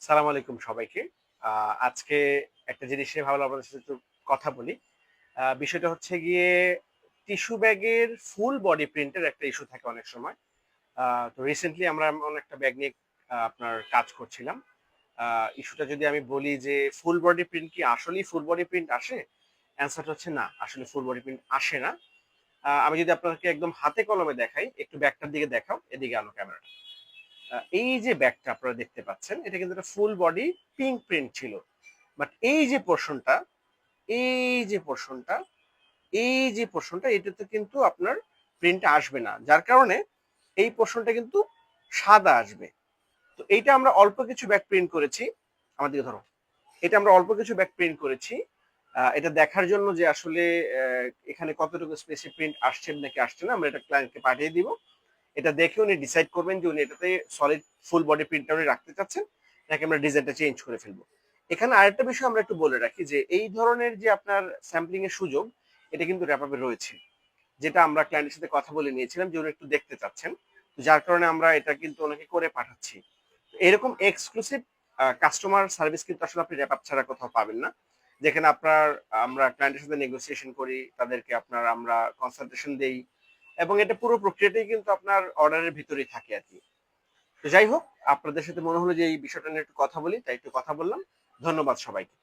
সালাম আলাইকুম সবাইকে। আজকে একটা জিনিস নিয়ে ভাবলাম আপনাদের সাথে একটু কথা বলি। বিষয়টা হচ্ছে গিয়ে টিস্যু ব্যাগের ফুল বডি প্রিন্টের একটা ইস্যু থাকে অনেক সময়। তো রিসেন্টলি আমরা এমন একটা ব্যাগ নিয়ে আপনার কাজ করছিলাম। ইস্যুটা যদি আমি বলি যে ফুল বডি প্রিন্ট কি আসলেই ফুল বডি প্রিন্ট আসে? অ্যান্সারটা হচ্ছে না, আসলে ফুল বডি প্রিন্ট আসে না। আমি যদি আপনাকে একদম হাতে কলমে দেখাই, একটু ব্যাগটার দিকে দেখাও, এদিকে আনো ক্যামেরাটা। এই যে ব্যাগটা আপনারা দেখতে পাচ্ছেন, এটা কিন্তু একটা ফুল বডি পিঙ্ক প্রিন্ট ছিল। বাট এই যে পোর্শনটা এটাতে কিন্তু আপনার প্রিন্ট আসবে না, যার কারণে এই পোর্শনটা কিন্তু সাদা আসবে। তো এইটা আমরা অল্প কিছু ব্যাগ প্রিন্ট করেছি। আমার দিকে ধরো। এটা আমরা অল্প কিছু ব্যাগ প্রিন্ট করেছি এটা দেখার জন্য যে আসলে এখানে কতটুকু স্পেসে প্রিন্ট আসছে নাকি আসছে না, আমরা এটা ক্লায়েন্টকে পাঠিয়ে দিব। এটা দেখে উনি ডিসাইড করবেন যে উনি এটাতে সলিড ফুল বডি প্রিন্টটা উনি রাখতে চাচ্ছেন নাকি আমরা ডিজাইনটা চেঞ্জ করে ফেলবো। এখানে আরেকটা বিষয় আমরা একটু বলে রাখি যে এই ধরনের যে আপনার স্যাম্পলিং এর সুযোগ, এটা কিন্তু র্যাপআপে রয়েছে, যেটা আমরা ক্লায়েন্টের সাথে কথা বলে নিয়েছিলাম যে উনি একটু দেখতে চাচ্ছেন। যার কারণে আমরা এটা কিন্তু ওনাকে করে পাঠাচ্ছি। এরকম এক্সক্লুসিভ কাস্টমার সার্ভিস কিন্তু আসলে আপনি র্যাপআপ ছাড়া কোথাও পাবেন না, যেখানে আমরা ক্লায়েন্টের সাথে নেগোসিয়েশন করি, তাদেরকে আমরা কনসালটেশন দেই, এবং এটা পুরো প্রক্রিয়াটাই কিন্তু আপনার অর্ডারের ভিতরেই থাকে আর কি। তো যাই হোক, আপনাদের সাথে মনে হলো যে এই বিষয়টা নিয়ে একটু কথা বলি, তাই একটু কথা বললাম। ধন্যবাদ সবাইকে।